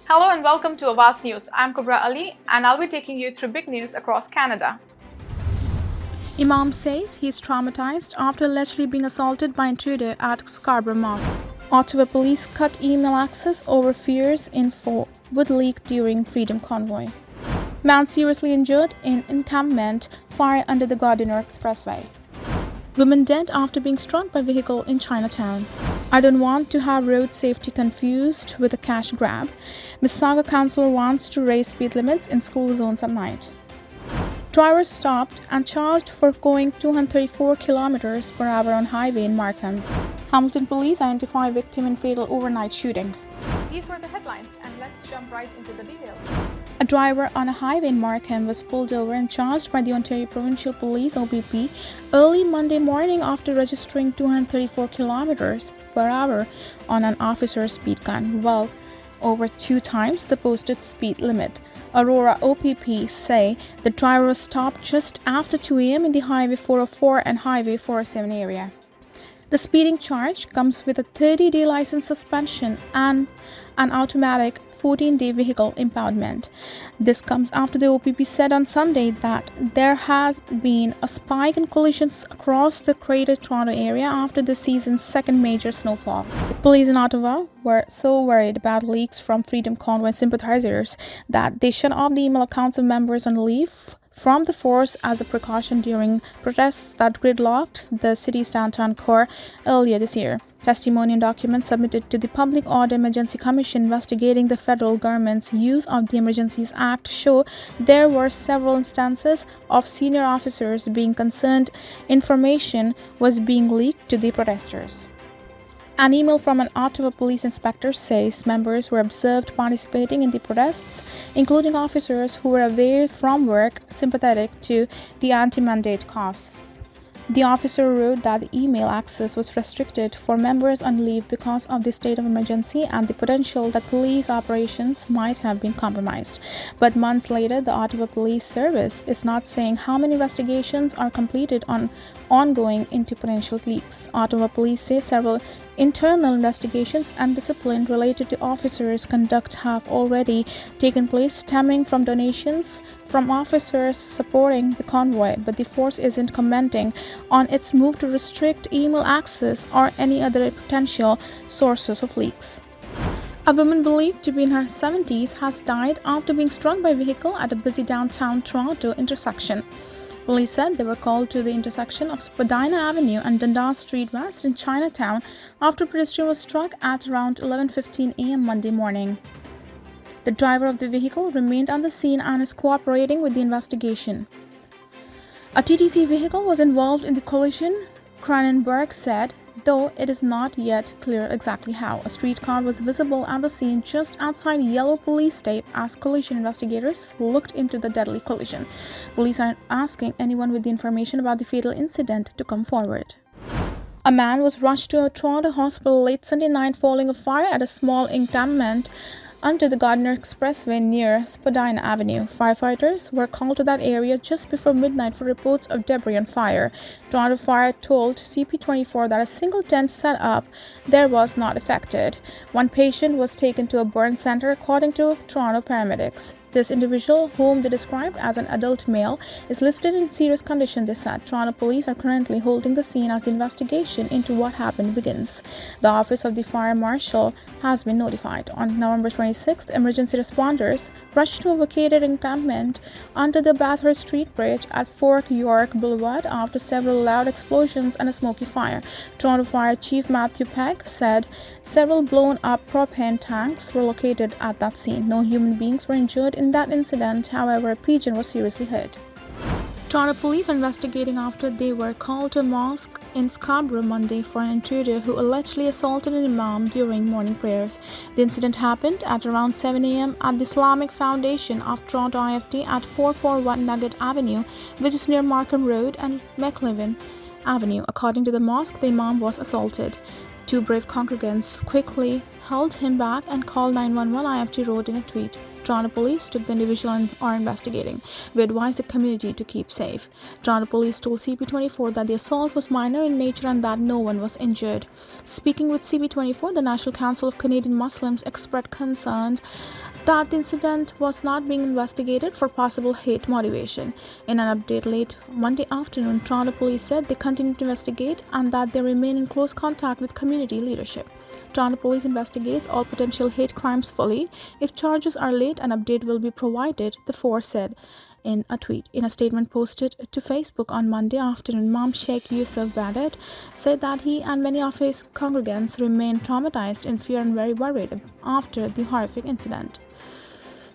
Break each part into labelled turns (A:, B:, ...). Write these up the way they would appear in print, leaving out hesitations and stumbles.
A: Hello and welcome to Awaz News. I'm Kubra Ali and I'll be taking you through big news across Canada. Imam says he's traumatized after allegedly being assaulted by intruder at Scarborough Mosque. Ottawa police cut email access over fears info would leak during Freedom Convoy. Man seriously injured in encampment fire under the Gardiner Expressway. Woman dead after being struck by vehicle in Chinatown. I don't want to have road safety confused with a cash grab. Mississauga councillor wants to raise speed limits in school zones at night. Driver stopped and charged for going 234 kilometers per hour on highway in Markham. Hamilton police identify victim in fatal overnight shooting. These were the headlines, and let's jump right into the details. A driver on a highway in Markham was pulled over and charged by the Ontario Provincial Police (OPP) early Monday morning after registering 234 kilometers per hour on an officer's speed gun, well over 2 times the posted speed limit. Aurora OPP say the driver was stopped just after 2 a.m. in the Highway 404 and Highway 407 area. The speeding charge comes with a 30-day license suspension and an automatic 14-day vehicle impoundment. This comes after the OPP said on Sunday that there has been a spike in collisions across the Greater Toronto area after the season's second major snowfall. Police in Ottawa were so worried about leaks from Freedom Convoy sympathizers that they shut off the email accounts of members on leave from the force as a precaution during protests that gridlocked the city's downtown core earlier this year. Testimony and documents submitted to the Public Order Emergency Commission investigating the federal government's use of the Emergencies Act show there were several instances of senior officers being concerned information was being leaked to the protesters. An email from an Ottawa police inspector says members were observed participating in the protests, including officers who were away from work sympathetic to the anti-mandate cause. The officer wrote that the email access was restricted for members on leave because of the state of emergency and the potential that police operations might have been compromised. But months later, the Ottawa Police Service is not saying how many investigations are completed on ongoing into potential leaks. Ottawa police say several internal investigations and discipline related to officers' conduct have already taken place, stemming from donations from officers supporting the convoy, but the force isn't commenting on its move to restrict email access or any other potential sources of leaks. A woman believed to be in her 70s has died after being struck by a vehicle at a busy downtown Toronto intersection. Police said they were called to the intersection of Spadina Avenue and Dundas Street West in Chinatown after a pedestrian was struck at around 11:15 a.m. Monday morning. The driver of the vehicle remained on the scene and is cooperating with the investigation. A TTC vehicle was involved in the collision, Cronenberg said, though it is not yet clear exactly how. A streetcar was visible at the scene just outside yellow police tape as collision investigators looked into the deadly collision. Police are asking anyone with the information about the fatal incident to come forward. A man was rushed to a Toronto hospital late Sunday night following a fire at a small encampment under the Gardiner Expressway near Spadina Avenue. Firefighters were called to that area just before midnight for reports of debris and fire. Toronto Fire told CP24 that a single tent set up there was not affected. One patient was taken to a burn center, according to Toronto paramedics. This individual, whom they described as an adult male, is listed in serious condition, they said. Toronto police are currently holding the scene as the investigation into what happened begins. The office of the fire marshal has been notified. On November 26th, emergency responders rushed to a vacated encampment under the Bathurst Street Bridge at Fort York Boulevard after several loud explosions and a smoky fire. Toronto Fire Chief Matthew Pegg said several blown-up propane tanks were located at that scene. No human beings were injured in that incident, however, a pigeon was seriously hurt. Toronto police are investigating after they were called to a mosque in Scarborough Monday for an intruder who allegedly assaulted an imam during morning prayers. The incident happened at around 7 a.m. at the Islamic Foundation of Toronto IFT at 441 Nugget Avenue, which is near Markham Road and McLevin Avenue. According to the mosque, the imam was assaulted. 2 brave congregants quickly held him back and called 911 IFT Road in a tweet. Toronto Police took the individual and are investigating. We advise the community to keep safe. Toronto Police told CP24 that the assault was minor in nature and that no one was injured. Speaking with CP24, the National Council of Canadian Muslims expressed concern that the incident was not being investigated for possible hate motivation. In an update late Monday afternoon, Toronto Police said they continue to investigate and that they remain in close contact with community leadership. Toronto Police investigates all potential hate crimes fully. If charges are laid, an update will be provided, the force said in a tweet. In a statement posted to Facebook on Monday afternoon, Imam Sheikh Yusuf Badat said that he and many of his congregants remain traumatized in fear and very worried after the horrific incident.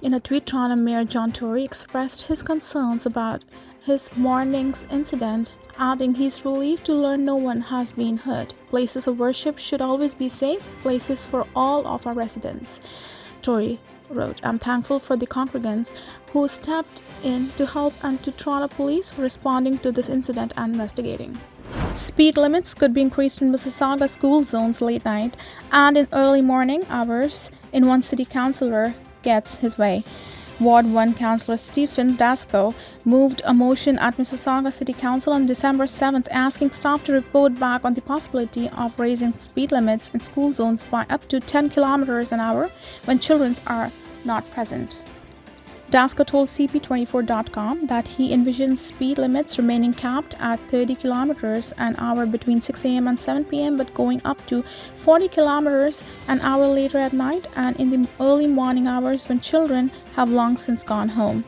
A: In a tweet, Toronto Mayor John Tory expressed his concerns about his morning's incident, adding he's relieved to learn no one has been hurt. Places of worship should always be safe places for all of our residents. Tory wrote, I'm thankful for the congregants who stepped in to help and to Toronto Police for responding to this incident and investigating. Speed limits could be increased in Mississauga school zones late night and in early morning hours in one city councillor gets his way. Ward 1 Councillor Stephens Dasco moved a motion at Mississauga City Council on December 7th asking staff to report back on the possibility of raising speed limits in school zones by up to 10 kilometers an hour when children are not present. Dasco told CP24.com that he envisions speed limits remaining capped at 30 kilometers an hour between 6 a.m. and 7 p.m. but going up to 40 kilometers an hour later at night and in the early morning hours when children have long since gone home.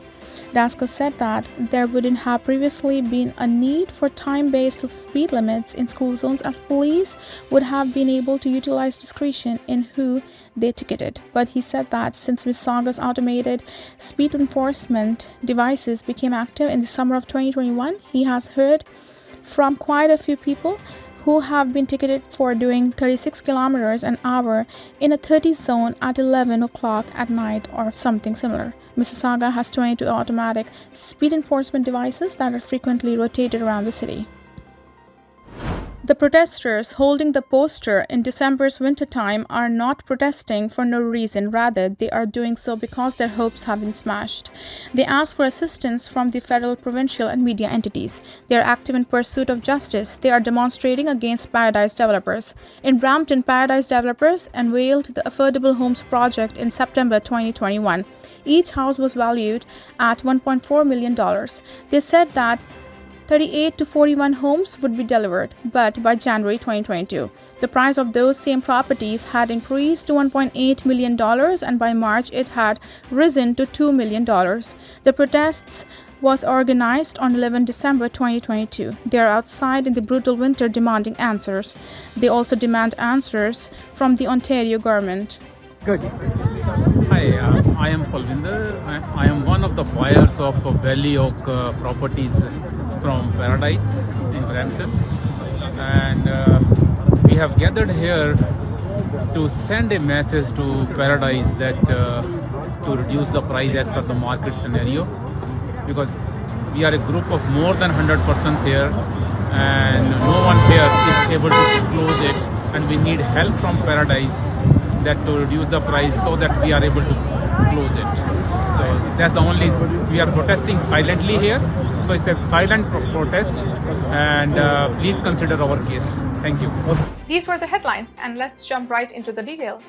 A: Dasco said that there wouldn't have previously been a need for time-based speed limits in school zones as police would have been able to utilize discretion in who they ticketed. But he said that since Mississauga's automated speed enforcement devices became active in the summer of 2021, he has heard from quite a few people who have been ticketed for doing 36 kilometers an hour in a 30 zone at 11 o'clock at night or something similar. Mississauga has 22 automatic speed enforcement devices that are frequently rotated around the city. The protesters holding the poster in December's wintertime are not protesting for no reason. Rather, they are doing so because their hopes have been smashed. They ask for assistance from the federal, provincial, and media entities. They are active in pursuit of justice. They are demonstrating against paradise developers. In Brampton, paradise developers unveiled the Affordable Homes Project in September 2021. Each house was valued at $1.4 million. They said that 38 to 41 homes would be delivered, but by January 2022, the price of those same properties had increased to $1.8 million and by March it had risen to $2 million. The protests was organized on 11 December 2022. They are outside in the brutal winter demanding answers. They also demand answers from the Ontario government.
B: Good. Hi, I am Palvinder. I am one of the buyers of Valley Oak properties from Paradise in Brampton, and we have gathered here to send a message to Paradise that to reduce the price as per the market scenario, because we are a group of more than 100 persons here and no one here is able to close it, and we need help from Paradise that to reduce the price so that we are able to close it. So that's the only, we are protesting silently here. So it's a silent protest, and please consider our case. Thank you.
A: These were the headlines, and let's jump right into the details.